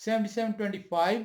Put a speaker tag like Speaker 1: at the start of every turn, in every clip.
Speaker 1: 7725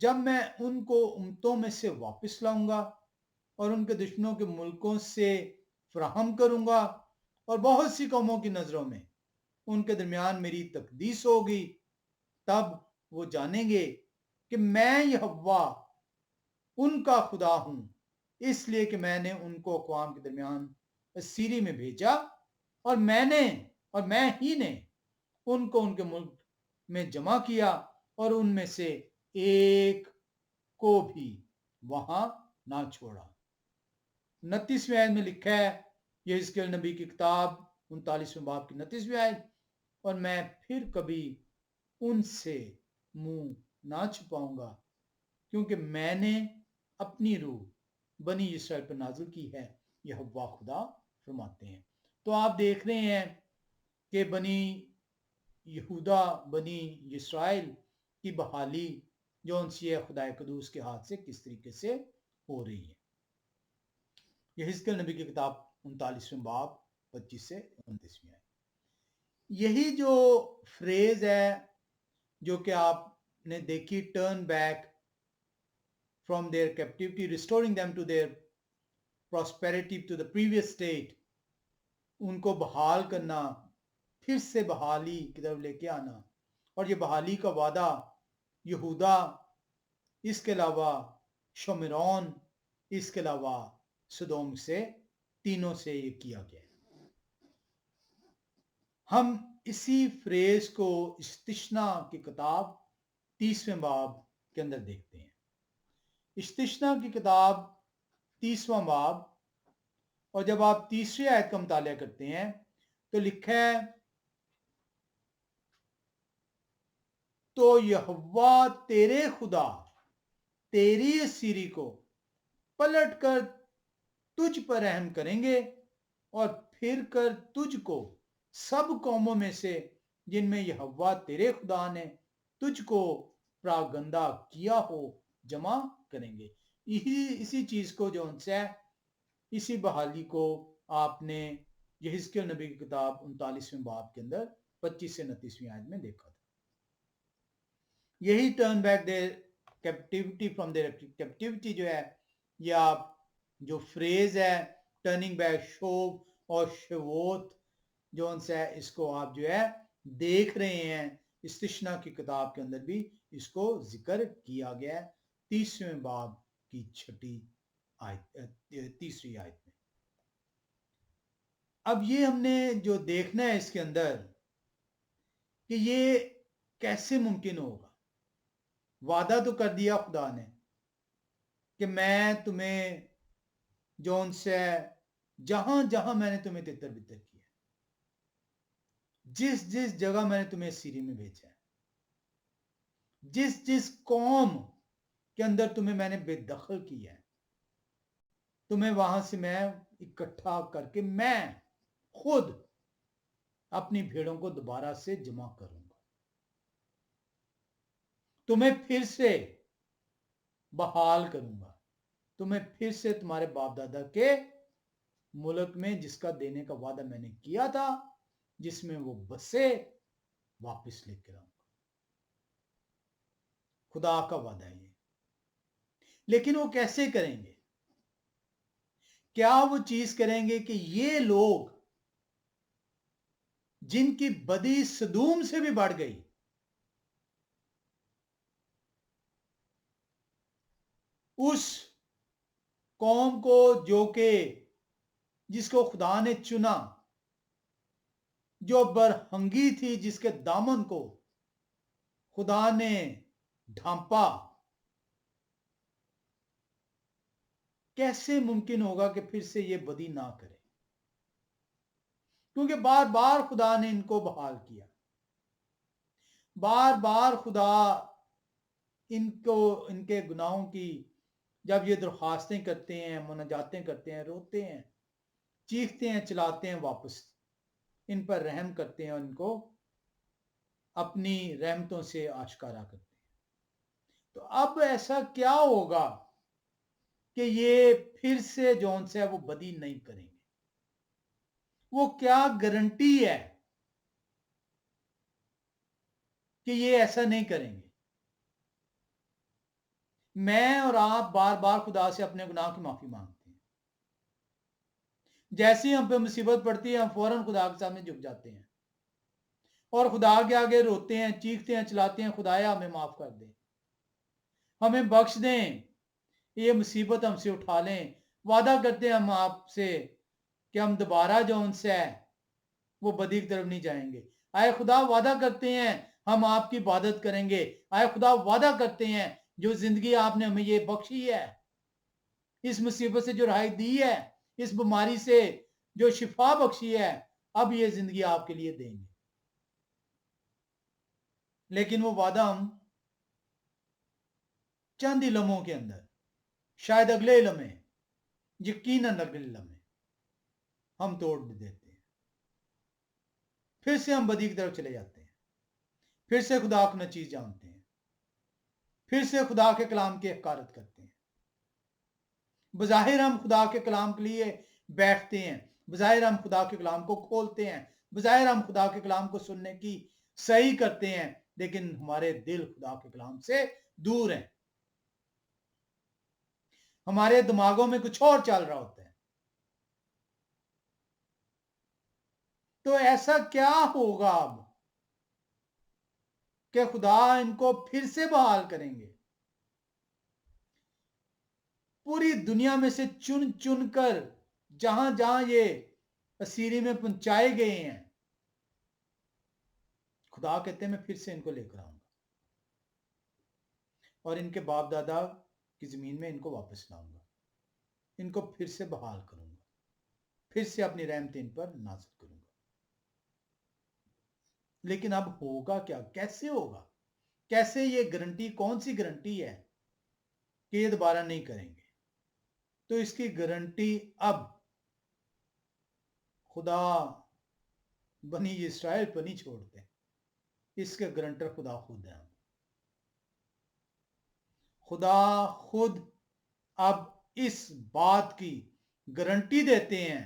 Speaker 1: جب میں ان کو امتوں میں سے واپس لاؤں گا اور ان کے دشمنوں کے ملکوں سے فراہم کروں گا اور بہت سی قوموں کی نظروں میں ان کے درمیان میری تقدیس ہوگی، تب وہ جانیں گے کہ میں یہوہ ان کا خدا ہوں، اس لیے کہ میں نے ان کو اقوام کے درمیان اسیری میں بھیجا اور میں ہی نے ان کو ان کے ملک میں جمع کیا اور ان میں سے ایک کو بھی وہاں نہ چھوڑا۔ 29ویں آیت میں لکھا ہے، یہ حزقیل نبی کی کتاب 39ویں باب کی 29ویں آیت، اور میں پھر کبھی ان سے منہ نہ چھپاؤں گا کیونکہ میں نے اپنی روح بنی اسرائیل پر نازل کی ہے، یہوہ خدا فرماتے ہیں۔ تو آپ دیکھ رہے ہیں کہ بنی یہودا، بنی اسرائیل کی بحالی جو ان سے خدا قدوس کے ہاتھ سے کس طریقے سے ہو رہی ہے۔ یہ حزقیل نبی کی کتاب 39ویں باب 25 سے 29 ہے۔ یہی جو فریز ہے جو کہ آپ نے دیکھی، turn back from their captivity restoring them to their prosperity to the previous state، ان کو بحال کرنا، پھر سے بحالی کی طرف لے کے آنا، اور یہ بحالی کا وعدہ یہودا، اس کے علاوہ شمرون، اس کے علاوہ سدوم سے، تینوں سے یہ کیا گیا ہے۔ ہم اسی فریز کو استثنا کی کتاب 30ویں باب کے اندر دیکھتے ہیں۔ استثنا کی کتاب 30واں باب، اور جب آپ تیسری آیت کا مطالعہ کرتے ہیں تو لکھا ہے، تو یہوہ تیرے خدا تیری اسیری کو پلٹ کر تجھ پر رحم کریں گے اور پھر کر تجھ کو سب قوموں میں سے جن میں یہوہ تیرے خدا نے تجھ کو پراگندہ کیا ہو جمع کریں گے۔ اسی چیز کو جو ان سے، اسی بحالی کو آپ نے یحزقیل نبی کی کتاب 39ویں باب کے اندر 25 سے 29ویں آیت میں دیکھا تھا۔ یہی turn back their captivity from their captivity جو ہے، یہ آپ جو فریز ہے ٹرننگ بیک شوب اور شووت جو ان سے ہے، اس کو آپ جو ہے دیکھ رہے ہیں۔ استثنا کی کتاب کے اندر بھی اس کو ذکر کیا گیا ہے 30ویں باب کی تیسری آیت میں۔ اب یہ ہم نے جو دیکھنا ہے اس کے اندر کہ یہ کیسے ممکن ہوگا۔ وعدہ تو کر دیا خدا نے کہ میں تمہیں جو ان سے جہاں جہاں میں نے تمہیں تتر بتر کیا، جس جس جگہ میں نے تمہیں سیری میں بھیجا ہے، جس جس قوم کے اندر تمہیں میں نے بے دخل کیا ہے، تمہیں وہاں سے میں اکٹھا کر کے میں خود اپنی بھیڑوں کو دوبارہ سے جمع کروں گا، تمہیں پھر سے بحال کروں گا، تمہیں پھر سے تمہارے باپ دادا کے ملک میں جس کا دینے کا وعدہ میں نے کیا تھا، جس میں وہ بسے، واپس لے کے آؤں گا۔ خدا کا وعدہ ہے یہ، لیکن وہ کیسے کریں گے؟ کیا وہ چیز کریں گے کہ یہ لوگ جن کی بدی سدوم سے بھی بڑھ گئی، اس قوم کو جو کہ جس کو خدا نے چنا، جو برہنگی تھی، جس کے دامن کو خدا نے ڈھانپا، کیسے ممکن ہوگا کہ پھر سے یہ بدی نہ کرے؟ کیونکہ بار بار خدا نے ان کو بحال کیا، بار بار خدا ان کو ان کے گناہوں کی جب یہ درخواستیں کرتے ہیں، مناجاتیں کرتے ہیں، روتے ہیں، چیختے ہیں، چلاتے ہیں، واپس ان پر رحم کرتے ہیں اور ان کو اپنی رحمتوں سے آشکارا کرتے ہیں۔ تو اب ایسا کیا ہوگا کہ یہ پھر سے جون سے وہ بدی نہیں کریں گے؟ وہ کیا گارنٹی ہے کہ یہ ایسا نہیں کریں گے؟ میں اور آپ بار بار خدا سے اپنے گناہ کی معافی مانگتے ہیں. جیسے ہی ہم پہ مصیبت پڑتی ہے ہم فوراً خدا کے سامنے جھک جاتے ہیں اور خدا کے آگے روتے ہیں, چیختے ہیں, چلاتے ہیں, خدایا ہمیں معاف کر دیں, ہمیں بخش دیں, یہ مصیبت ہم سے اٹھا لیں. وعدہ کرتے ہیں ہم آپ سے کہ ہم دوبارہ جو ان سے ہے وہ بدی کی طرف نہیں جائیں گے. آئے خدا وعدہ کرتے ہیں ہم آپ کی عبادت کریں گے. آئے خدا وعدہ کرتے ہیں جو زندگی آپ نے ہمیں یہ بخشی ہے, اس مصیبت سے جو رہائی دی ہے, اس بیماری سے جو شفا بخشی ہے, اب یہ زندگی آپ کے لیے دیں گے. لیکن وہ وعدہ ہم چند ہی لمحوں کے اندر, شاید اگلے لمحے, یقیناً اگلے لمحے ہم توڑ دیتے ہیں. پھر سے ہم بدی کی طرف چلے جاتے ہیں, پھر سے خدا کو نہ چیز جانتے ہیں, پھر سے خدا کے کلام کی حقارت کرتے ہیں. بظاہر ہم خدا کے کلام کے لیے بیٹھتے ہیں, بظاہر ہم خدا کے کلام کو کھولتے ہیں, بظاہر ہم خدا کے کلام کو سننے کی صحیح کرتے ہیں, لیکن ہمارے دل خدا کے کلام سے دور ہیں. ہمارے دماغوں میں کچھ اور چل رہا ہوتا ہے. تو ایسا کیا ہوگا اب کہ خدا ان کو پھر سے بحال کریں گے؟ پوری دنیا میں سے چن چن کر جہاں جہاں یہ اسیری میں پہنچائے گئے ہیں, خدا کہتے ہیں میں پھر سے ان کو لے کر آؤں گا اور ان کے باپ دادا کی زمین میں ان کو واپس لاؤں گا, ان کو پھر سے بحال کروں گا, پھر سے اپنی رحمت ان پر نازل کروں گا. لیکن اب ہوگا کیا؟ کیسے ہوگا؟ کیسے یہ گارنٹی, کون سی گارنٹی ہے کہ یہ دوبارہ نہیں کریں گے؟ تو اس کی گارنٹی اب خدا بنی اسرائیل پر نہیں چھوڑتے, اس کے گارنٹر خدا خود ہیں. خدا خود اب اس بات کی گارنٹی دیتے ہیں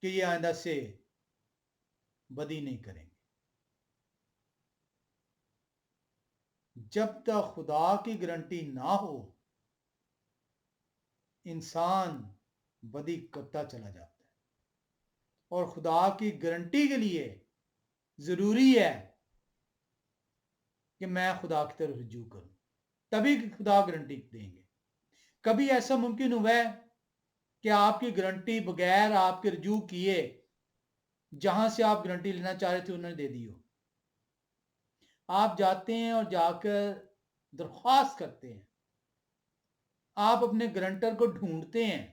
Speaker 1: کہ یہ آئندہ سے بدی نہیں کریں گے. جب تک خدا کی گارنٹی نہ ہو انسان بدی کرتا چلا جاتا ہے, اور خدا کی گارنٹی کے لیے ضروری ہے کہ میں خدا کی طرف رجوع کروں, تبھی خدا گارنٹی دیں گے. کبھی ایسا ممکن ہوا ہے کہ آپ کی گارنٹی بغیر آپ کے رجوع کیے جہاں سے آپ گارنٹی لینا چاہ رہے تھے انہوں نے دے دی ہو؟ آپ جاتے ہیں اور جا کر درخواست کرتے ہیں, آپ اپنے گارنٹر کو ڈھونڈتے ہیں,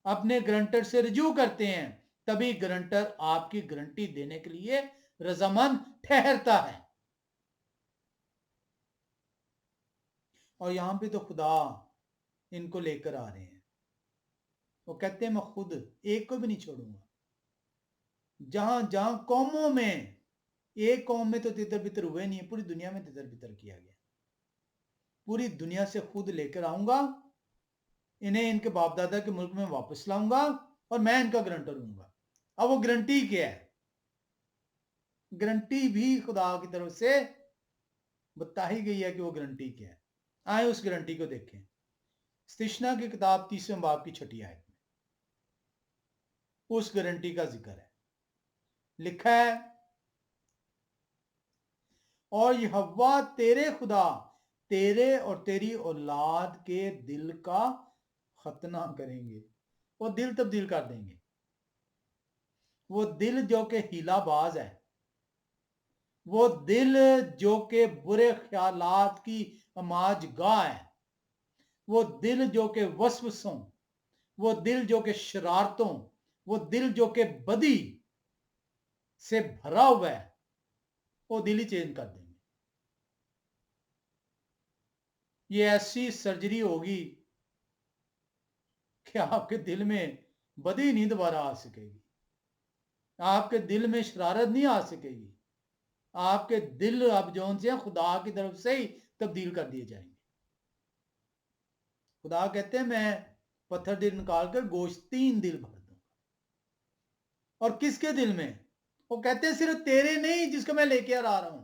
Speaker 1: اپنے گارنٹر سے رجوع کرتے ہیں, تبھی گارنٹر آپ کی گارنٹی دینے کے لیے رضامند ٹھہرتا ہے. اور یہاں پہ تو خدا ان کو لے کر آ رہے ہیں, وہ کہتے ہیں میں خود ایک کو بھی نہیں چھوڑوں گا. جہاں جہاں قوموں میں, ایک قوم میں تو تتر بتر ہوئے نہیں, پوری دنیا میں تتر بتر کیا گیا. پوری دنیا سے خود لے کر آؤں گا, انہیں ان کے باپ دادا کے ملک میں واپس لاؤں گا, اور میں ان کا گارنٹر ہوں گا. اب وہ گارنٹی کیا ہے؟ گارنٹی بھی خدا کی طرف سے بتا ہی گئی ہے کہ وہ گارنٹی کیا ہے. آئیں اس گارنٹی کو دیکھیں. استثنا کی کتاب 30 باب کی 6 آیت میں اس گارنٹی کا ذکر ہے. لکھا ہے, اور یہوہ تیرے خدا تیرے اور تیری اولاد کے دل کا ختنہ کریں گے. وہ دل تبدیل کر دیں گے. وہ دل جو کہ ہیلا باز ہے, وہ دل جو کہ برے خیالات کی اماج گاہ ہے, وہ دل جو کہ وسوسوں, وہ دل جو کہ شرارتوں, وہ دل جو کہ بدی سے بھرا ہوا ہے, وہ دل ہی چینج کر دیں گے. یہ ایسی سرجری ہوگی کہ آپ کے دل میں بدی نہیں دوبارہ آ سکے گی, آپ کے دل میں شرارت نہیں آ سکے گی. آپ کے دل اب جون سے خدا کی طرف سے ہی تبدیل کر دیے جائیں گے. خدا کہتے ہیں میں پتھر دل نکال کر گوشت 3 دل بھر دوں گا. اور کس کے دل میں؟ وہ کہتے ہیں صرف تیرے نہیں جس کو میں لے کے آ رہا ہوں,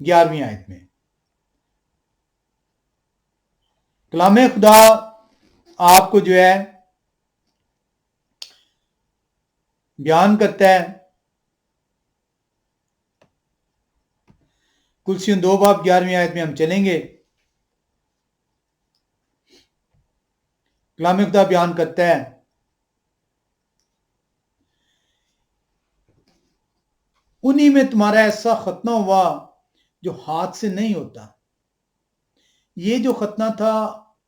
Speaker 1: 11ویں آیت میں کلام خدا آپ کو جو ہے بیان کرتا ہے. کلسیون 2 باب 11ویں آیت میں ہم چلیں گے. کلام خدا بیان کرتا ہے انہی میں تمہارا ایسا ختنہ ہوا جو ہاتھ سے نہیں ہوتا. یہ جو ختنہ تھا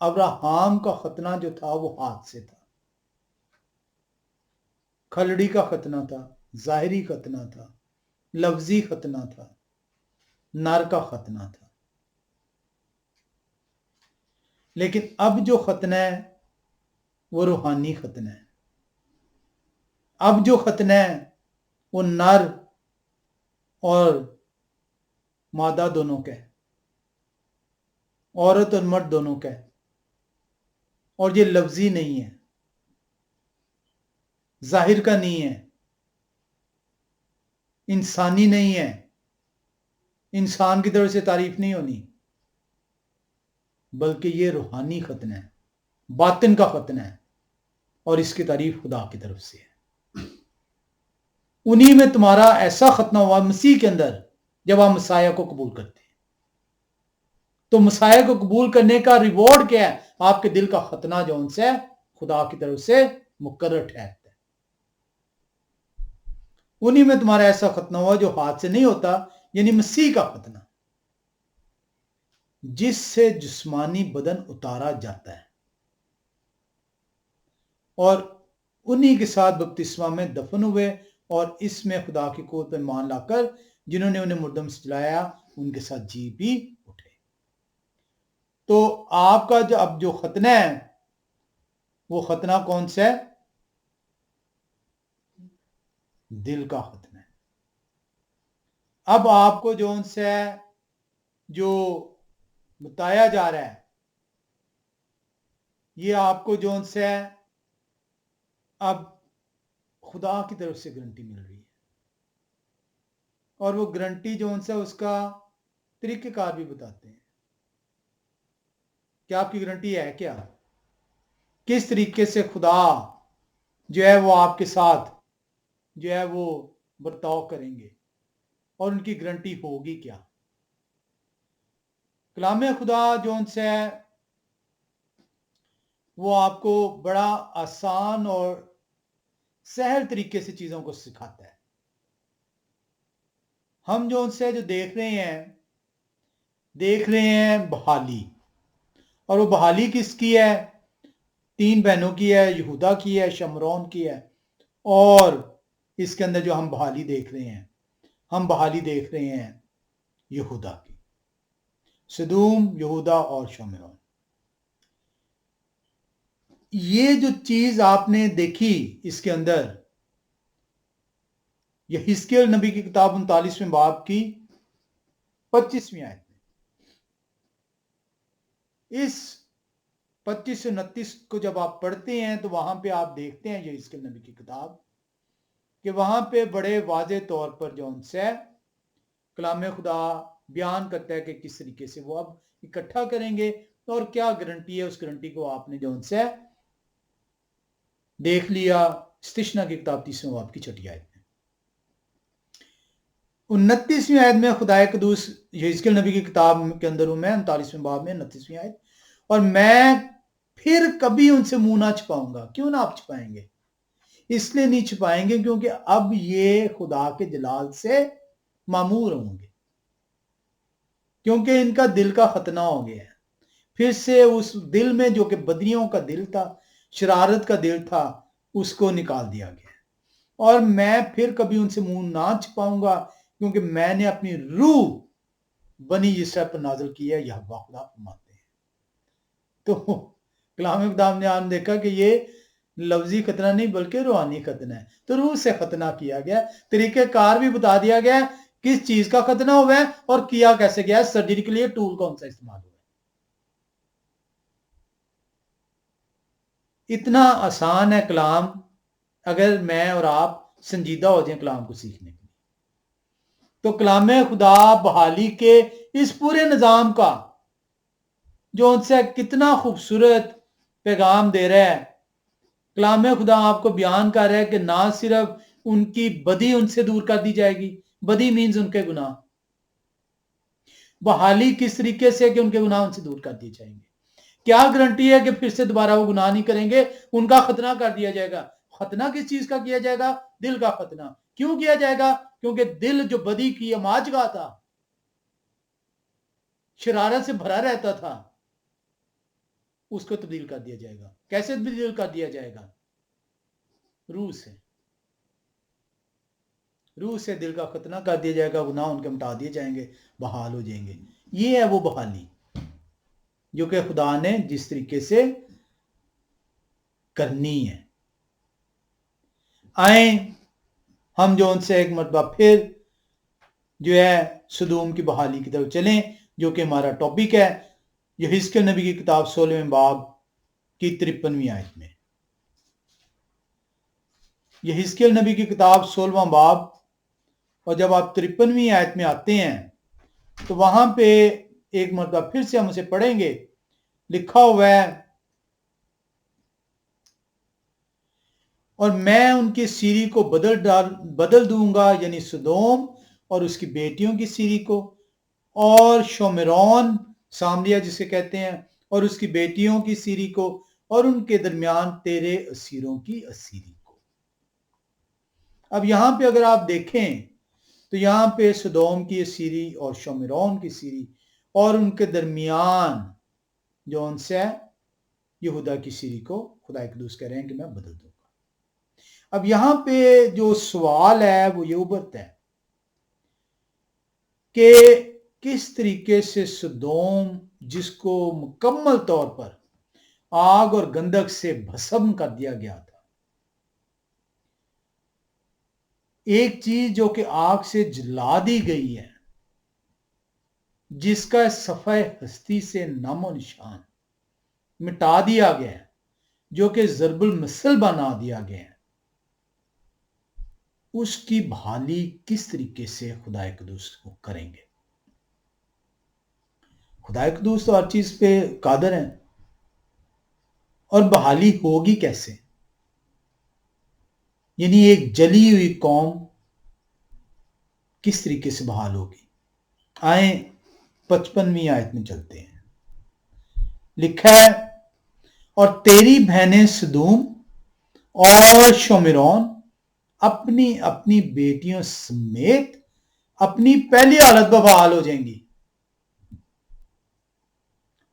Speaker 1: ابراہام کا ختنہ جو تھا وہ ہاتھ سے تھا. کھلڑی کا ختنہ تھا، ظاہری ختنہ تھا، لفظی ختنہ تھا، نر کا ختنہ تھا. لیکن اب جو ختنہ ہے وہ روحانی ختنہ ہے. اب جو ختنہ ہے وہ نر اور مادہ دونوں کا ہے، عورت اور مرد دونوں کا ہے. اور یہ لفظی نہیں ہے، ظاہر کا نہیں ہے، انسانی نہیں ہے، انسان کی طرف سے تعریف نہیں ہونی، بلکہ یہ روحانی ختنہ ہے، باطن کا ختنہ ہے، اور اس کی تعریف خدا کی طرف سے ہے. انہی میں تمہارا ایسا ختنہ ہوا مسیح کے اندر جب آپ مسیح کو قبول کرتے ہیں. تو مسیح کو قبول کرنے کا ریوارڈ کیا ہے؟ آپ کے دل کا ختنہ جو ان سے خدا کی طرف سے مقرر ٹھہرتا ہے. انہی میں تمہارا ایسا ختنہ ہوا جو ہاتھ سے نہیں ہوتا، یعنی مسیح کا ختنہ، جس سے جسمانی بدن اتارا جاتا ہے، اور انہی کے ساتھ بپتسمہ میں دفن ہوئے، اور اس میں خدا کی قوت پر مان لا کر جنہوں نے انہیں مردم سے جلایا ان کے ساتھ جی بھی اٹھے. تو آپ کا جو ختنہ ہے وہ ختنہ کون سا ہے؟ دل کا ختنہ ہے. اب آپ کو جو ان سے جو بتایا جا رہا ہے یہ آپ کو جو ان سے اب خدا کی طرف سے گارنٹی مل رہی ہے، اور وہ گارنٹی جو ان سے اس کا طریقہ کار بھی بتاتے ہیں کہ آپ کی گارنٹی ہے کیا، کس طریقے سے خدا جو ہے وہ آپ کے ساتھ جو ہے وہ برتاؤ کریں گے، اور ان کی گارنٹی ہوگی کیا. کلام خدا جو ان سے وہ آپ کو بڑا آسان اور سہل طریقے سے چیزوں کو سکھاتا ہے. ہم جو ان سے جو دیکھ رہے ہیں بحالی، اور وہ بحالی کس کی ہے؟ 3 بہنوں کی ہے، یہودا کی ہے، شمرون کی ہے. اور اس کے اندر جو ہم بحالی دیکھ رہے ہیں یہودا کی، سدوم، یہودا اور شمرون. یہ جو چیز آپ نے دیکھی اس کے اندر، یہ حزقیل نبی کی کتاب 39ویں باب کی 25ویں آیت میں، اس 25 سے 29 کو جب آپ پڑھتے ہیں تو وہاں پہ آپ دیکھتے ہیں یہ حزقیل نبی کی کتاب کہ وہاں پہ بڑے واضح طور پر جو ان سے کلام خدا بیان کرتا ہے کہ کس طریقے سے وہ اب اکٹھا کریں گے، اور کیا گارنٹی ہے. اس گارنٹی کو آپ نے جو ان سے دیکھ لیا استشنا کی کتاب 30ویں باب کی 6 آیت میں. 29ویں آیت میں خدا قدوس حزقیل نبی کی کتاب کے اندر ہوں میں 39ویں باب میں 29ویں آیت، اور میں پھر کبھی ان سے منہ نہ چھپاؤں گا. کیوں نہ آپ چھپائیں گے؟ اس لیے نہیں چھپائیں گے کیونکہ اب یہ خدا کے جلال سے معمور ہوں گے، کیونکہ ان کا دل کا ختنہ ہو گیا ہے. پھر سے اس دل میں جو کہ بدریوں کا دل تھا، شرارت کا دل تھا، اس کو نکال دیا گیا. اور میں پھر کبھی ان سے منہ نہ چھپاؤں گا کیونکہ میں نے اپنی روح بنی اسرائیل پر نازل کی ہے، یہوہ خدا فرماتے ہیں. تو کلام خدا نے آپ دیکھا کہ یہ لفظی ختنہ نہیں بلکہ روحانی ختنہ ہے. تو روح سے ختنہ کیا گیا، طریقہ کار بھی بتا دیا گیا کس چیز کا ختنہ ہوا ہے اور کیا کیسے گیا، سرجری کے لیے ٹول کون سا استعمال ہوا. اتنا آسان ہے کلام، اگر میں اور آپ سنجیدہ ہو جائیں کلام کو سیکھنے کے لیے. تو کلام خدا بحالی کے اس پورے نظام کا جو ان سے کتنا خوبصورت پیغام دے رہا ہے. کلام خدا آپ کو بیان کر رہا ہے کہ نہ صرف ان کی بدی ان سے دور کر دی جائے گی، بدی مینز ان کے گناہ، بحالی کس طریقے سے کہ ان کے گناہ ان سے دور کر دیے جائیں گے. کیا گارنٹی ہے کہ پھر سے دوبارہ وہ گناہ نہیں کریں گے؟ ان کا ختنہ کر دیا جائے گا. ختنہ کس چیز کا کیا جائے گا؟ دل کا ختنہ. کیوں کیا جائے گا؟ کیونکہ دل جو بدی کی اماج کا تھا، شرارت سے بھرا رہتا تھا، اس کو تبدیل کر دیا جائے گا. کیسے تبدیل کر دیا جائے گا؟ روح سے. روح سے دل کا ختنہ کر دیا جائے گا، گناہ ان کے مٹا دیے جائیں گے، بحال ہو جائیں گے. یہ ہے وہ بحالی جو کہ خدا نے جس طریقے سے کرنی ہے. آئیں ہم جو ان سے ایک مرتبہ پھر جو ہے سدوم کی بحالی کی طرف چلیں، جو کہ ہمارا ٹاپک ہے یحزقیل نبی کی کتاب 16ویں باب کی 53ویں آیت میں. یحزقیل نبی کی کتاب 16واں باب، اور جب آپ 53ویں آیت میں آتے ہیں تو وہاں پہ ایک مرتبہ پھر سے ہم اسے پڑھیں گے. لکھا ہوا ہے، اور میں ان کی سیری کو بدل دوں گا، یعنی سدوم اور اس کی بیٹیوں کی سیری کو، اور شومرون سامریا جسے کہتے ہیں اور اس کی بیٹیوں کی سیری کو، اور ان کے درمیان تیرے اسیروں کی اسیری کو. اب یہاں پہ اگر آپ دیکھیں تو یہاں پہ سدوم کی اسیری اور شومرون کی سیری اور ان کے درمیان جو ان سے یہودا کی سیری کو خدا قدوس کہہ رہے ہیں کہ میں بدل دوں گا. اب یہاں پہ جو سوال ہے وہ یہ ابھرتا ہے کہ کس طریقے سے سدوم، جس کو مکمل طور پر آگ اور گندک سے بھسم کر دیا گیا تھا، ایک چیز جو کہ آگ سے جلا دی گئی ہے، جس کا صفحہ ہستی سے نام و نشان مٹا دیا گیا ہے، جو کہ ضرب المثل بنا دیا گیا ہے، اس کی بحالی کس طریقے سے خدا قدوس کو کریں گے؟ خدا قدوس تو ہر چیز پہ قادر ہیں، اور بحالی ہوگی کیسے؟ یعنی ایک جلی ہوئی قوم کس طریقے سے بحال ہوگی؟ آئیں 55ویں آیت میں چلتے ہیں. لکھا ہے، اور تیری بہنیں سدوم اور شومرون اپنی اپنی بیٹیوں سمیت اپنی پہلی حالت پر بحال ہو جائیں گی.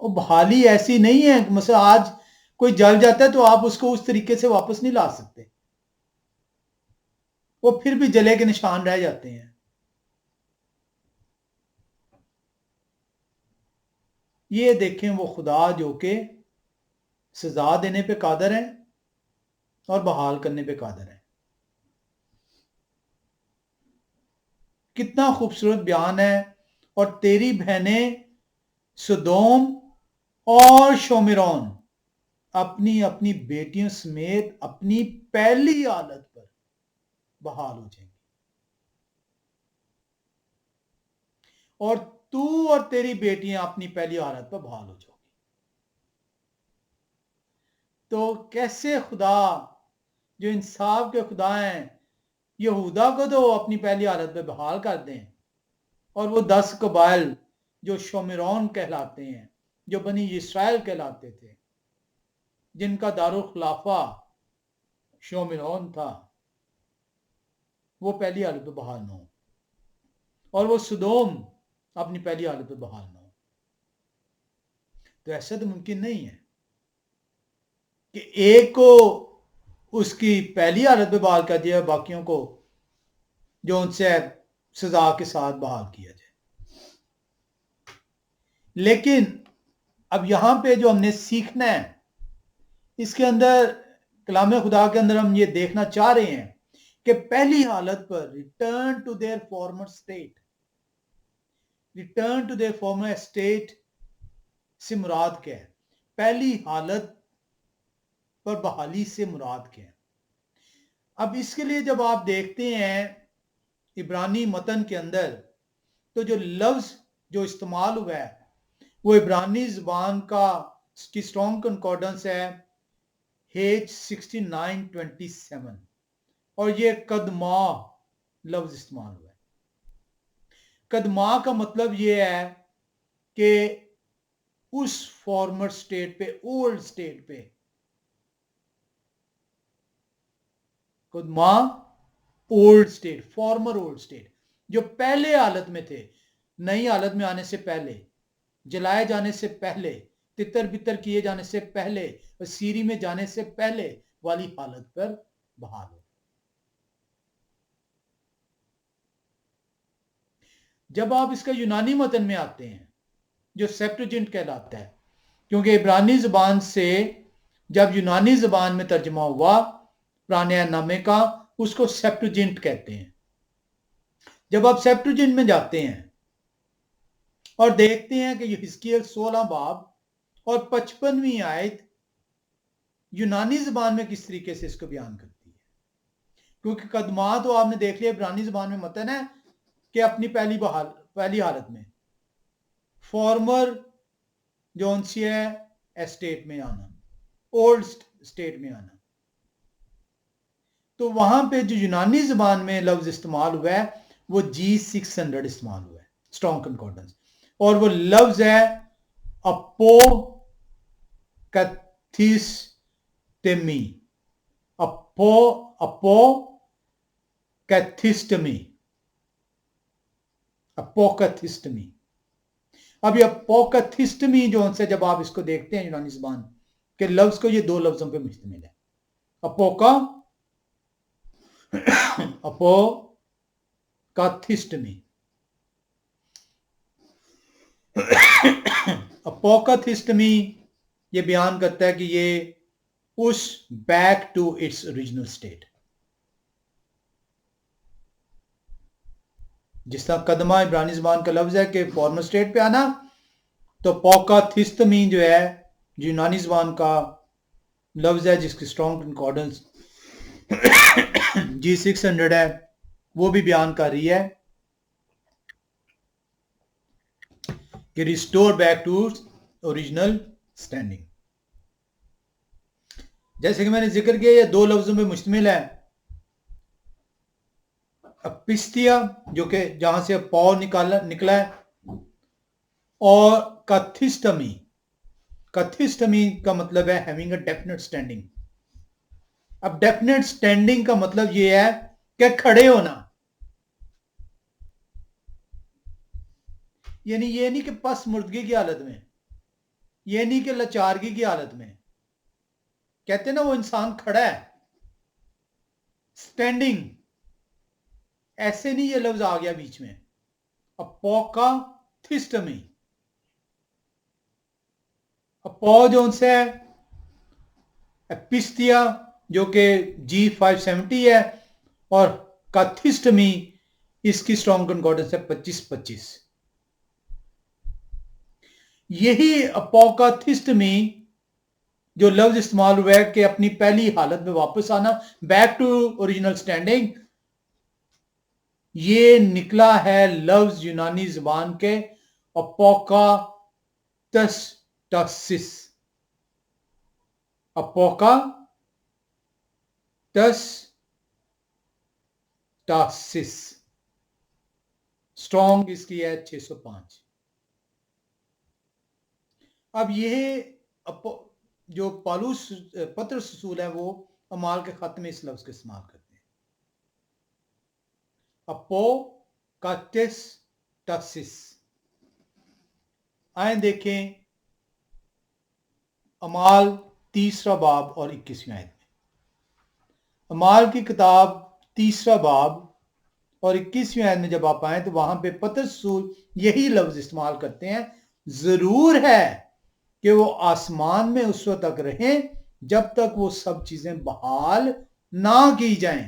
Speaker 1: اور بحالی ایسی نہیں ہے کہ مثلا آج کوئی جل جاتا ہے تو آپ اس کو اس طریقے سے واپس نہیں لا سکتے، وہ پھر بھی جلے کے نشان رہ جاتے ہیں. یہ دیکھیں وہ خدا جو کہ سزا دینے پہ قادر ہیں اور بحال کرنے پہ قادر ہیں. کتنا خوبصورت بیان ہے. اور تیری بہنیں سدوم اور شومرون اپنی اپنی بیٹیوں سمیت اپنی پہلی حالت پر بحال ہو جائیں گی، اور تو اور تیری بیٹیاں اپنی پہلی حالت پر بحال ہو جاؤ گی. تو کیسے خدا جو انصاف کے خدا ہیں یہودا کو تو اپنی پہلی حالت پہ بحال کر دیں، اور وہ 10 قبائل جو شومرون کہلاتے ہیں، جو بنی اسرائیل کہلاتے تھے، جن کا دارالخلافہ شومرون تھا، وہ پہلی حالت پہ بحال نہ ہو، اور وہ سدوم اپنی پہلی حالت پہ بحال نہ ہو. تو ایسا تو ممکن نہیں ہے کہ ایک کو اس کی پہلی حالت پہ بحال کر دیا، باقیوں کو جو ان سے سزا کے ساتھ بحال کیا جائے. لیکن اب یہاں پہ جو ہم نے سیکھنا ہے، اس کے اندر کلام خدا کے اندر ہم یہ دیکھنا چاہ رہے ہیں کہ پہلی حالت پر return to their former state, return to their former state سے مراد کیا ہے؟ پہلی حالت پر بحالی سے مراد کیا ہے؟ اب اس کے لیے جب آپ دیکھتے ہیں عبرانی متن کے اندر تو جو لفظ جو استعمال ہوا ہے وہ عبرانی زبان کی اسٹرانگ کنکارڈنس ہے H6927 اور یہ قدما لفظ استعمال ہوا ہے. قدما کا مطلب یہ ہے کہ اس فارمر سٹیٹ پہ اولڈ سٹیٹ پہ قدما old state former old state جو پہلے حالت میں تھے نئی حالت میں آنے سے پہلے جلائے جانے سے پہلے تتر بتر کیے جانے سے پہلے اور سیری میں جانے سے پہلے والی حالت پر بحال ہو. جب آپ اس کا یونانی متن میں آتے ہیں جو سیپٹوجنٹ کہلاتا ہے کیونکہ عبرانی زبان سے جب یونانی زبان میں ترجمہ ہوا پرانے نامے کا اس کو سیپٹوجنٹ کہتے ہیں. جب آپ سیپٹوجنٹ میں جاتے ہیں اور دیکھتے ہیں کہ یہ حزقیل 16 باب اور 55ویں آیت یونانی زبان میں کس طریقے سے اس کو بیان کرتی ہے کیونکہ قدما تو آپ نے دیکھ لیا عبرانی زبان میں متن ہے کہ اپنی پہلی حالت میں فارمر جون سی ہے اسٹیٹ میں آنا اولڈ اسٹیٹ میں آنا. تو وہاں پہ جو یونانی زبان میں لفظ استعمال ہوا ہے وہ G600 استعمال ہوا ہے اسٹرانگ کنکارڈنس اور وہ لفظ ہے اپوکتھسٹمی اپوکتھسٹمی. اب یہ اپوکتھسٹمی جو ان سے جب آپ اس کو دیکھتے ہیں یونانی زبان کے لفظ کو یہ دو لفظوں پہ مشتمل ہے اپوکتھسٹمی. اپوکتھسٹمی یہ بیان کرتا ہے کہ یہ اس back to its original state جس طرح قدما عبرانی زبان کا لفظ ہے کہ فارمر اسٹیٹ پہ آنا تو پوکاتھسٹمی جو ہے یونانی زبان کا لفظ ہے جس کی اسٹرانگ کنکارڈنس G600 ہے وہ بھی بیان کر رہی ہے کہ restore back to original standing. جیسے کہ میں نے ذکر کیا یہ دو لفظوں پہ مشتمل ہے اپستیا جو کہ جہاں سے پو نکلا ہے اور کتھسٹمی کا مطلب ہے having a definite standing. اب ڈیفینیٹ اسٹینڈنگ کا مطلب یہ ہے کہ کھڑے ہونا یعنی یہ نہیں کہ پس مردگی کی حالت میں یہ نہیں کہ لاچارگی کی حالت میں کہتے ہیں نا وہ انسان کھڑا ہے اسٹینڈنگ ایسے نہیں یہ لفظ آ گیا بیچ میں اپوکاتھسٹمی اپو جو ان سے اپستیا جو کہ G570 ہے اور کاتھسٹمی اس کی اسٹرانگ کنکارڈنس ہے 2525. یہی اپوکاتھسٹمی جو لفظ استعمال ہوا ہے کہ اپنی پہلی حالت میں واپس آنا بیک ٹو اوریجنل اسٹینڈنگ یہ نکلا ہے لفظ یونانی زبان کے اپوکاتسٹاسس اسٹرانگ اس کی ہے 605. اب یہ جو پالوس پترس رسول ہے وہ امال کے خط میں اس لفظ کا استعمال کرتے ہیں اپوکاتسٹاسس. آئیں دیکھیں امال 3 باب اور 21 آیت میں. امال کی کتاب 3 باب اور 21 آیت میں جب آپ آئیں تو وہاں پہ پترس رسول یہی لفظ استعمال کرتے ہیں ضرور ہے کہ وہ آسمان میں اس وقت تک رہیں جب تک وہ سب چیزیں بحال نہ کی جائیں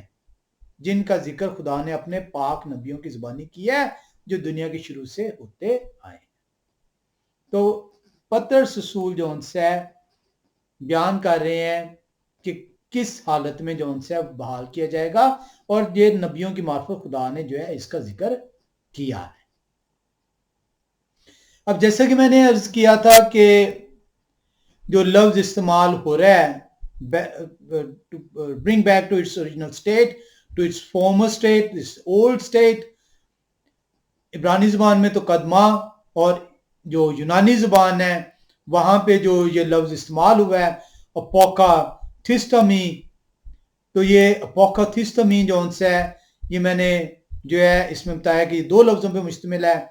Speaker 1: جن کا ذکر خدا نے اپنے پاک نبیوں کی زبانی کیا ہے جو دنیا کی شروع سے ہوتے آئے. تو پترس رسول جو ان سے بیان کر رہے ہیں کہ کس حالت میں جو ان سے بحال کیا جائے گا اور یہ نبیوں کی معرفت خدا نے جو ہے اس کا ذکر کیا ہے. اب جیسا کہ میں نے عرض کیا تھا کہ جو لفظ استعمال ہو رہا ہے bring back to its original state to its former state its old state, عبرانی زبان میں تو قدمہ، اور جو یونانی زبان ہے وہاں پہ جو یہ لفظ استعمال ہوا ہے اپوکا تھسٹمی، تو یہ اپوکا تھسٹمی جو ان سے ہے، یہ میں نے جو ہے اس میں بتایا کہ یہ دو لفظوں پہ مشتمل ہے۔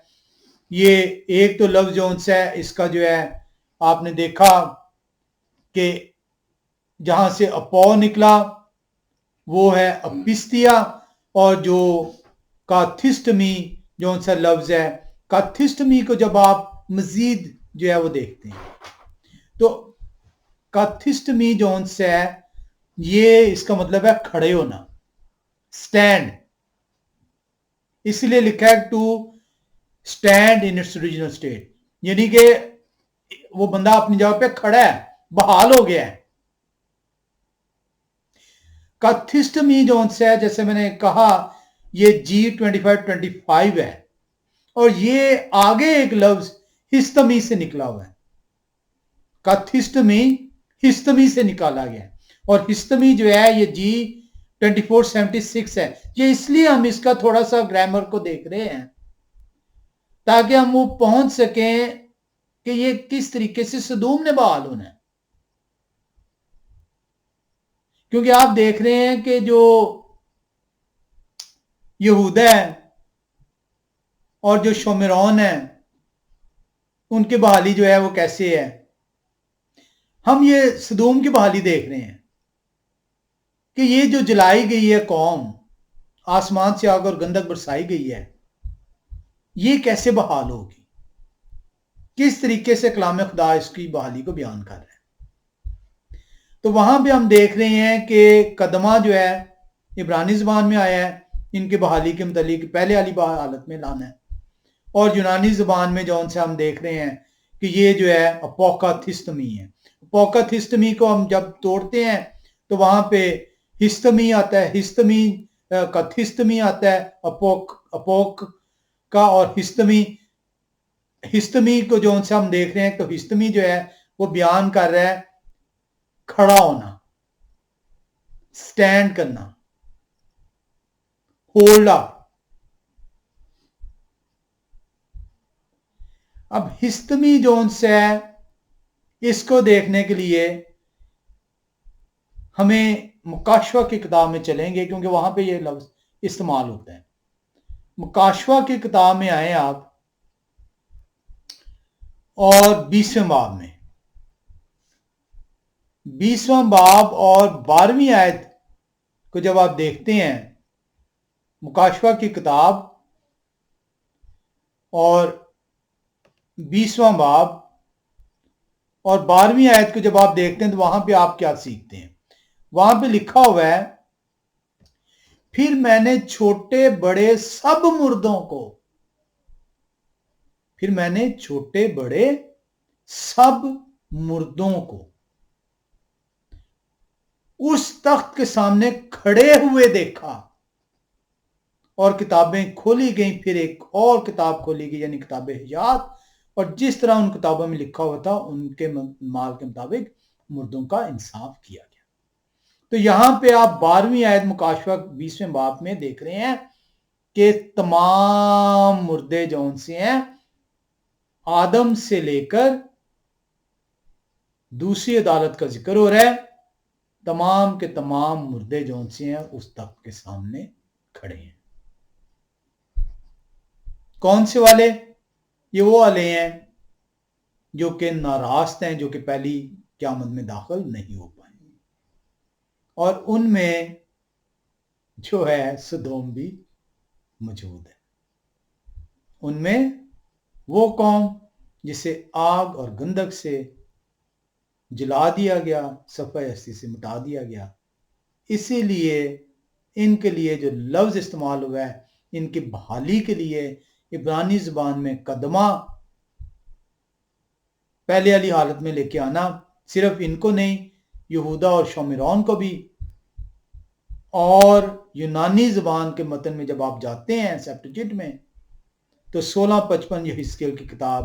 Speaker 1: یہ ایک تو لفظ جو ان سے ہے اس کا جو ہے آپ نے دیکھا کہ جہاں سے اپو نکلا وہ ہے اپستیا، اور جو کاتھسٹمی جو ان سے لفظ ہے، کاتھسٹمی کو جب آپ مزید جو ہے وہ دیکھتے ہیں تو کاتھسٹمی جو ان سے ہے یہ اس کا مطلب ہے کھڑے ہونا، سٹینڈ، اس لیے لکھا ہے to stand in its original state, یعنی کہ وہ بندہ اپنی جگہ پہ کھڑا ہے، بحال ہو گیا ہے۔ کاتھسٹمی جو ان سے ہے جیسے میں نے کہا یہ G2525 ہے، اور یہ آگے ایک لفظ ہستمی سے نکلا ہوا ہے، کاتھسٹمی ہستمی سے نکالا گیا ہے، اور ہستمی جو ہے یہ G2476 ہے۔ یہ اس لیے ہم اس کا تھوڑا سا گرامر کو دیکھ رہے ہیں تاکہ ہم وہ پہنچ سکیں کہ یہ کس طریقے سے صدوم نے بحال ہونا ہے، کیونکہ آپ دیکھ رہے ہیں کہ جو یہودا ہے اور جو شومیرون ہے ان کی بحالی جو ہے وہ کیسے ہے، ہم یہ صدوم کی بحالی دیکھ رہے ہیں کہ یہ جو جلائی گئی ہے قوم، آسمان سے آگ اور گندک برسائی گئی ہے، یہ کیسے بحال ہوگی، کس طریقے سے کلام خدا اس کی بحالی کو بیان کر رہا ہے۔ تو وہاں پہ ہم دیکھ رہے ہیں کہ قدمہ جو ہے عبرانی زبان میں آیا ہے ان کی بحالی کے متعلق پہلے والی حالت میں لانا ہے، اور یونانی زبان میں جو ان سے ہم دیکھ رہے ہیں کہ یہ جو ہے اپوکا تھسٹمی ہے۔ اپوکا تھسٹمی کو ہم جب توڑتے ہیں تو وہاں پہ ہستمی آتا ہے، ہستمی کا تھسٹمی آتا ہے اپوک کا، اور ہستمی کو جو ان سے ہم دیکھ رہے ہیں تو ہستمی جو ہے وہ بیان کر رہا ہے کھڑا ہونا، سٹینڈ کرنا، ہولڈ اپ۔ اب ہستمی جون سے ہے اس کو دیکھنے کے لیے ہمیں مکاشفہ کی کتاب میں چلیں گے، کیونکہ وہاں پہ یہ لفظ استعمال ہوتا ہے۔ مکاشفہ کی کتاب میں آئیں آپ، اور 20ویں باب میں 20واں باب اور 12ویں آیت کو جب آپ دیکھتے ہیں، مکاشفہ کی کتاب اور 20واں باب اور 12ویں آیت کو جب آپ دیکھتے ہیں تو وہاں پہ آپ کیا سیکھتے ہیں؟ وہاں پہ لکھا ہوا ہے پھر میں نے چھوٹے بڑے سب مردوں کو، پھر میں نے چھوٹے بڑے سب مردوں کو اس تخت کے سامنے کھڑے ہوئے دیکھا، اور کتابیں کھولی گئیں، پھر ایک اور کتاب کھولی گئی یعنی کتاب حیات، اور جس طرح ان کتابوں میں لکھا ہوا تھا ان کے مال کے مطابق مردوں کا انصاف کیا گیا۔ تو یہاں پہ آپ 12ویں آیت مکاشفہ 20ویں باب میں دیکھ رہے ہیں کہ تمام مردے جون سے ہیں، آدم سے لے کر دوسری عدالت کا ذکر ہو رہا ہے، تمام کے تمام مردے جون سے ہیں اس تخت کے سامنے کھڑے ہیں۔ کون سے والے؟ یہ وہ والے ہیں جو کہ ناراست ہیں، جو کہ پہلی قیامت میں داخل نہیں ہو پائیں، اور ان میں جو ہے سدوم بھی موجود ہے، ان میں وہ قوم جسے آگ اور گندک سے جلا دیا گیا، صفحہ ہستی سے مٹا دیا گیا۔ اسی لیے ان کے لیے جو لفظ استعمال ہوا ہے ان کی بحالی کے لیے عبرانی زبان میں قدمہ، پہلے والی حالت میں لے کے آنا، صرف ان کو نہیں، یہودا اور شومیرون کو بھی۔ اور یونانی زبان کے متن میں جب آپ جاتے ہیں سیپٹوجنٹ میں تو 1655 یہ حزقیل کی کتاب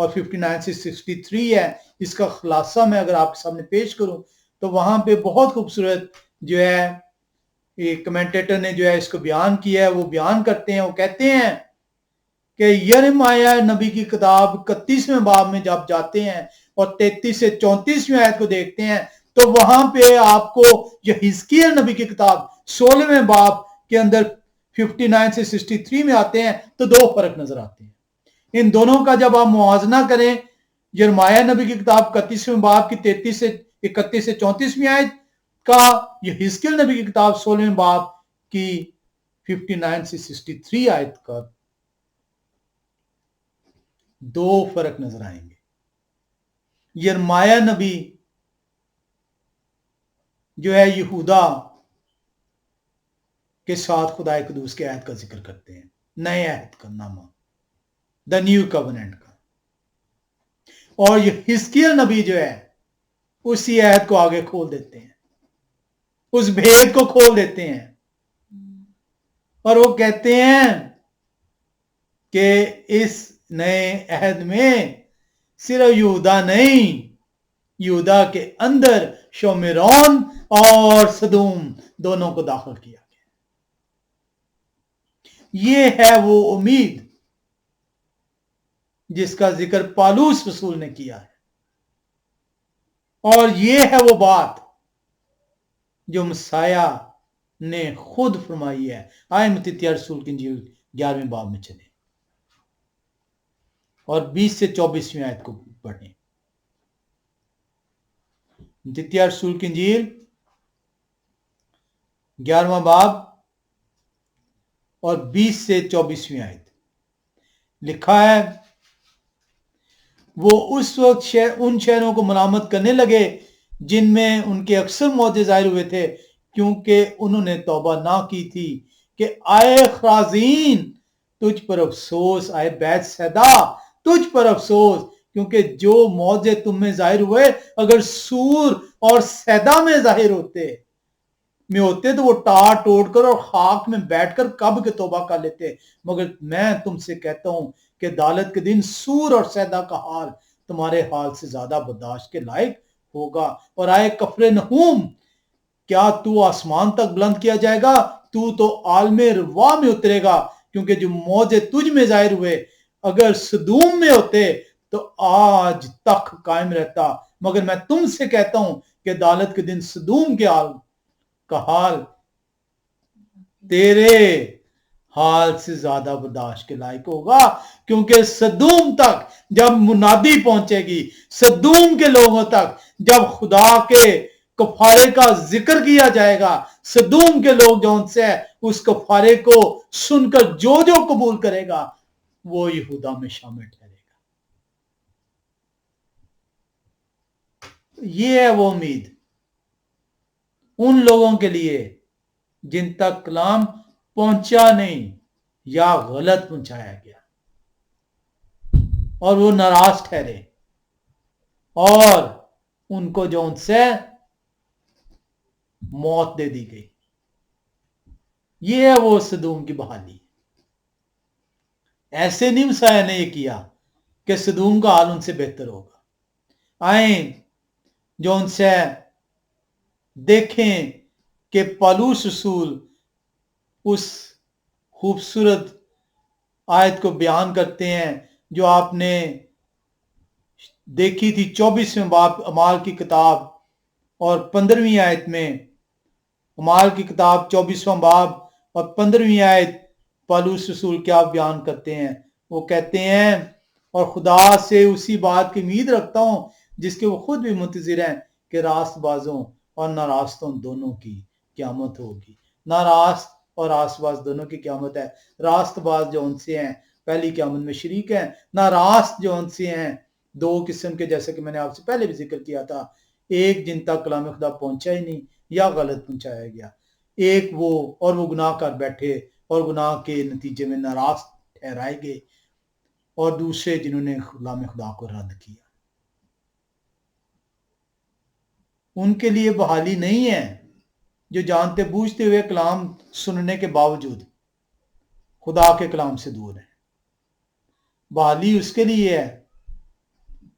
Speaker 1: اور 59 سے 63 ہے. اس کا خلاصہ میں اگر آپ کے سامنے پیش کروں تو وہاں پہ بہت خوبصورت جو ہے ایک کمنٹیٹر نے جو ہے اس کو بیان کیا ہے. وہ بیان کرتے ہیں, وہ کہتے ہیں کہ یرمیہ نبی کی کتاب 31ویں باب میں جب جاتے ہیں اور 33 سے 34ویں آیت کو دیکھتے ہیں تو وہاں پہ آپ کو یہ حزقیل نبی کی کتاب 16ویں باب کے اندر 59 سے 63 میں آتے ہیں تو دو فرق نظر آتے ہیں. ان دونوں کا جب آپ موازنہ کریں, یرمیہ نبی کی کتاب 31ویں باب کی 33 سے 31 سے 34ویں آیت کا یہ حزقیل نبی کی کتاب 16ویں باب کی 59 سے 63 آیت کا, دو فرق نظر آئیں گے. یرمیہ نبی جو ہے یہودا کے ساتھ خدا قدوس کے عہد کا ذکر کرتے ہیں, نئے عہد کا نامہ, دا نیو کوننٹ کا. اور یہ حزقیل نبی جو ہے اسی عہد کو آگے کھول دیتے ہیں, اس بھید کو کھول دیتے ہیں, اور وہ کہتے ہیں کہ اس نئے عہد میں صرف یہودا نہیں, یہودا کے اندر شومیرون اور صدوم دونوں کو داخل کیا گیا. یہ ہے وہ امید جس کا ذکر پالوس رسول نے کیا ہے, اور یہ ہے وہ بات جو مسیح نے خود فرمائی ہے. آئے متی رسول کی انجیل 11ویں باب میں چلیں اور 20 سے 24ویں آیت کو پڑھیں. متی رسول کی انجیل 11واں باب اور 20 سے 24ویں آیت لکھا ہے, وہ اس وقت ان شہروں کو ملامت کرنے لگے جن میں ان کے اکثر معجزے ظاہر ہوئے تھے, کیونکہ انہوں نے توبہ نہ کی تھی. کہ آئے خرازین تجھ پر افسوس, آئے بیت سیدا تجھ پر افسوس, کیونکہ جو معجزے تم میں ظاہر ہوئے اگر سور اور سیدا میں ظاہر ہوتے تو وہ ٹاٹ ٹوٹ کر اور خاک میں بیٹھ کر کب کے توبہ کر لیتے. مگر میں تم سے کہتا ہوں کہ عدالت کے دن سور اور سیدا کا حال تمہارے حال سے زیادہ برداشت کے لائق ہوگا. اور آئے کفر نحوم, کیا تو آسمان تک بلند کیا جائے گا؟ تو عالم روا میں اترے گا, کیونکہ جو معجزے تجھ میں ظاہر ہوئے اگر صدوم میں ہوتے تو آج تک قائم رہتا. مگر میں تم سے کہتا ہوں کہ عدالت کے دن صدوم کے حال کا حال تیرے حال سے زیادہ برداشت کے لائق ہوگا. کیونکہ صدوم تک جب منادی پہنچے گی, صدوم کے لوگوں تک جب خدا کے کفارے کا ذکر کیا جائے گا, صدوم کے لوگ جو ان سے اس کفارے کو سن کر جو قبول کرے گا وہ یہودا میں شامل ٹھہرے گا. یہ ہے وہ امید ان لوگوں کے لیے جن تک کلام پہنچا نہیں یا غلط پہنچایا گیا اور وہ ناراض ٹھہرے, اور ان کو جو ان سے موت دے دی گئی. یہ ہے وہ صدوم کی بحالی. ایسے نہیں مسیح نے یہ کیا کہ صدوم کا حال ان سے بہتر ہوگا. آئیں جو ان سے دیکھیں کہ پالوس رسول اس خوبصورت آیت کو بیان کرتے ہیں جو آپ نے دیکھی تھی 24ویں باب اعمال کی کتاب اور 15ویں آیت میں. اعمال کی کتاب 24واں باب اور 15ویں آیت پالوس رسول کیا بیان کرتے ہیں؟ وہ کہتے ہیں, اور خدا سے اسی بات کی امید رکھتا ہوں جس کے وہ خود بھی منتظر ہیں کہ راست بازوں اور ناراستوں دونوں کی قیامت ہوگی. ناراست اور راست باز دونوں کی قیامت ہے. راست باز جو ان سے ہیں پہلی قیامت میں شریک ہیں, ناراست جو ان سے ہیں دو قسم کے, جیسے کہ میں نے آپ سے پہلے بھی ذکر کیا تھا. ایک جن تک کلام خدا پہنچا ہی نہیں یا غلط پہنچایا گیا, ایک وہ گناہ کر بیٹھے اور گناہ کے نتیجے میں ناراض ٹھہرائے گئے, اور دوسرے جنہوں نے کلام خدا کو رد کیا. ان کے لیے بحالی نہیں ہے جو جانتے بوجھتے ہوئے کلام سننے کے باوجود خدا کے کلام سے دور ہے. بحالی اس کے لیے ہے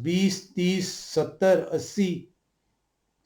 Speaker 1: 20, 30, 70, 80,